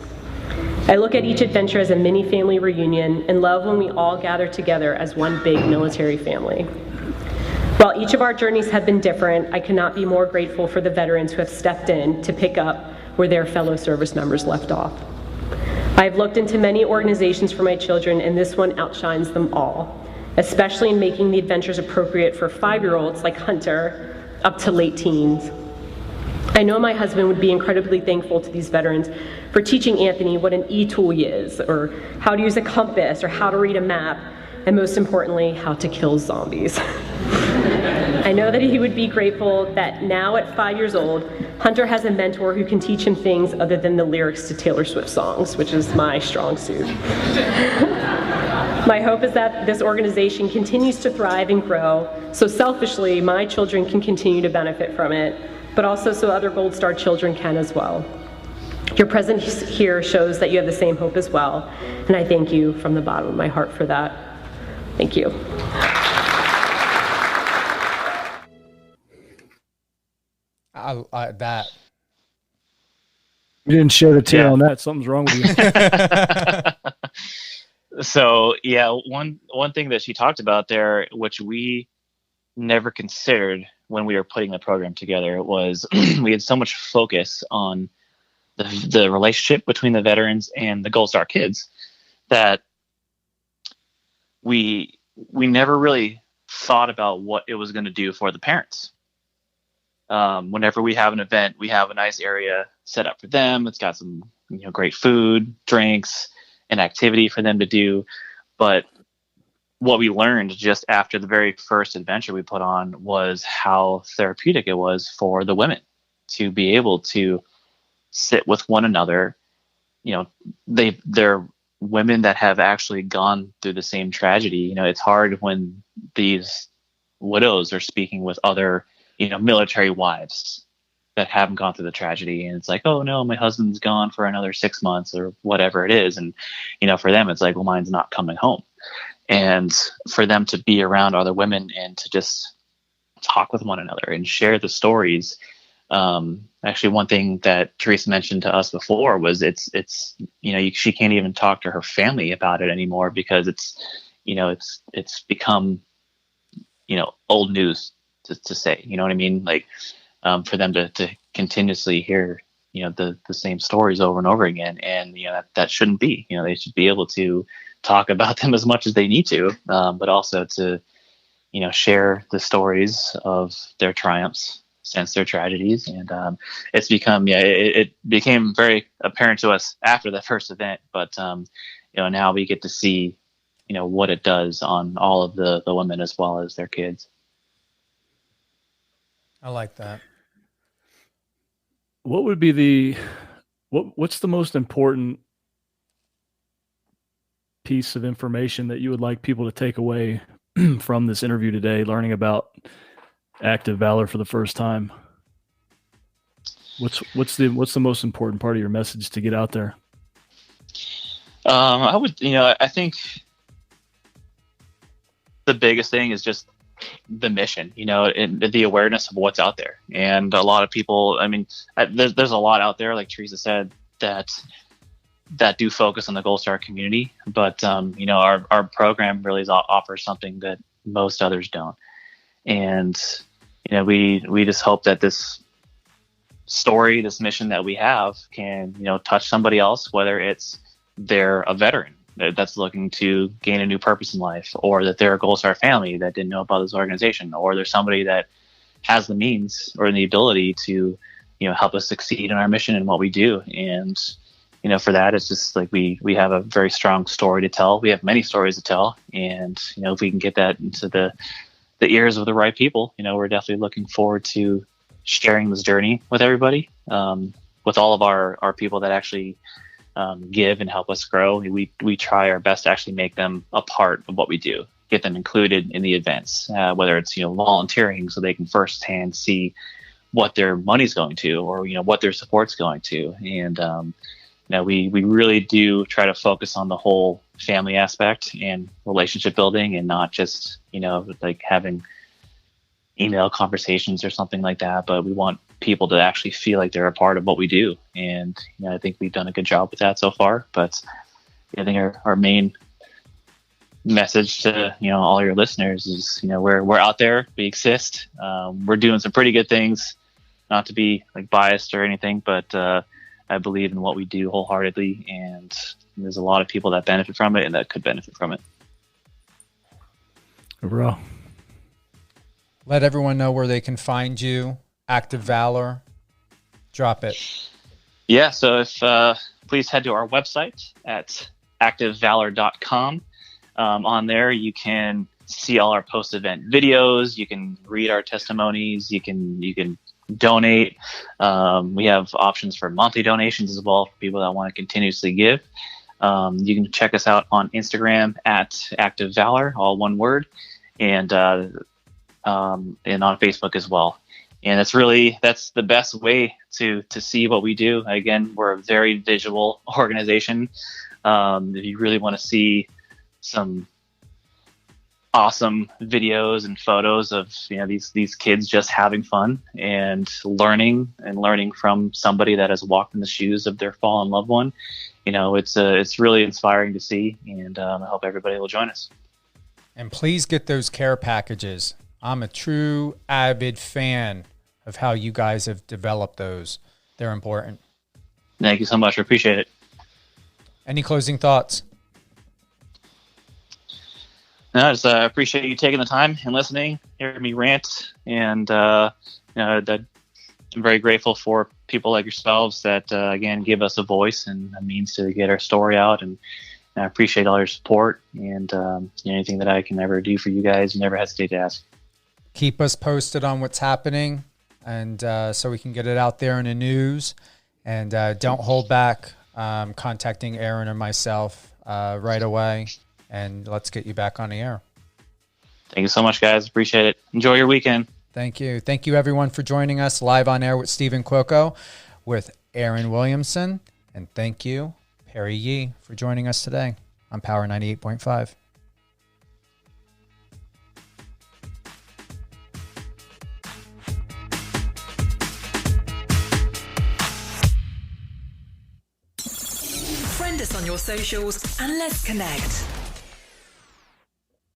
I look at each adventure as a mini family reunion and love when we all gather together as one big military family. While each of our journeys have been different, I cannot be more grateful for the veterans who have stepped in to pick up where their fellow service members left off. I've looked into many organizations for my children, and this one outshines them all, especially in making the adventures appropriate for 5-year-olds like Hunter up to late teens. I know my husband would be incredibly thankful to these veterans for teaching Anthony what an e-tool is, or how to use a compass, or how to read a map, and most importantly, how to kill zombies. I know that he would be grateful that now at 5 years old, Hunter has a mentor who can teach him things other than the lyrics to Taylor Swift songs, which is my strong suit. My hope is that this organization continues to thrive and grow, so selfishly, my children can continue to benefit from it, but also so other Gold Star children can as well. Your presence here shows that you have the same hope as well, and I thank you from the bottom of my heart for that. Thank you. You didn't share the tear on that. Something's wrong with you. So one thing that she talked about there, which we never considered when we were putting the program together, was we had so much focus on the relationship between the veterans and the Gold Star kids that we never really thought about what it was going to do for the parents. Whenever we have an event, we have a nice area set up for them. It's got some, great food, drinks, and activity for them to do. But what we learned just after the very first adventure we put on was how therapeutic it was for the women to be able to sit with one another. They're women that have actually gone through the same tragedy. It's hard when these widows are speaking with other, military wives that haven't gone through the tragedy. And it's like, oh no, my husband's gone for another 6 months or whatever it is. And, for them, it's like, well, mine's not coming home. And for them to be around other women and to just talk with one another and share the stories. Actually, one thing that Teresa mentioned to us before was she can't even talk to her family about it anymore because it's become, old news to say, you know what I mean? Like, for them to continuously hear, the same stories over and over again. And, that shouldn't be, they should be able to talk about them as much as they need to, but also to, share the stories of their triumphs since their tragedies. And it's become, it became very apparent to us after the first event, but now we get to see, what it does on all of the women as well as their kids. I like that. What would be what's the most important piece of information that you would like people to take away from this interview today, learning about Active Valor for the first time? What's the most important part of your message to get out there? I think the biggest thing is just the mission, and the awareness of what's out there. And a lot of people, there's a lot out there, like Teresa said, that do focus on the Gold Star community. But, our program really offers something that most others don't. And, we just hope that this story, this mission that we have can, touch somebody else, whether it's they're a veteran that's looking to gain a new purpose in life, or that they're a Gold Star family that didn't know about this organization, or there's somebody that has the means or the ability to, help us succeed in our mission and what we do. And, for that, it's just like we have a very strong story to tell. We have many stories to tell. And, if we can get that into the ears of the right people, we're definitely looking forward to sharing this journey with everybody, with all of our people that actually give and help us grow. We try our best to actually make them a part of what we do, get them included in the events, whether it's, volunteering so they can firsthand see what their money's going to, or, what their support's going to. And, we really do try to focus on the whole family aspect and relationship building, and not just, like having email conversations or something like that, but we want people to actually feel like they're a part of what we do. And I think we've done a good job with that so far. But I think our main message to all your listeners is we're out there, we exist, we're doing some pretty good things, not to be like biased or anything, but I believe in what we do wholeheartedly, and there's a lot of people that benefit from it and that could benefit from it. Bro, let everyone know where they can find you. Active Valor, drop it. Yeah, so if please head to our website at activevalor.com. On there, you can see all our post-event videos. You can read our testimonies. You can donate. We have options for monthly donations as well for people that want to continuously give. You can check us out on Instagram at Active Valor, all one word, and on Facebook as well. And that's the best way to see what we do. Again, we're a very visual organization. If you really want to see some awesome videos and photos of these kids just having fun and learning from somebody that has walked in the shoes of their fallen loved one. It's really inspiring to see, and I hope everybody will join us. And please get those care packages. I'm a true avid fan of how you guys have developed those. They're important. Thank you so much. I appreciate it. Any closing thoughts? No, I just appreciate you taking the time and listening, hearing me rant, and that I'm very grateful for people like yourselves that again give us a voice and a means to get our story out. And I appreciate all your support, and anything that I can ever do for you guys, never hesitate to ask. Keep us posted on what's happening, and so we can get it out there in the news. And don't hold back contacting Aaron or myself right away. And let's get you back on the air. Thank you so much, guys. Appreciate it. Enjoy your weekend. Thank you. Thank you, everyone, for joining us live on air with Stephen Cuoco with Aaron Williamson. And thank you, Perry Yee, for joining us today on Power 98.5. Friend us on your socials and let's connect.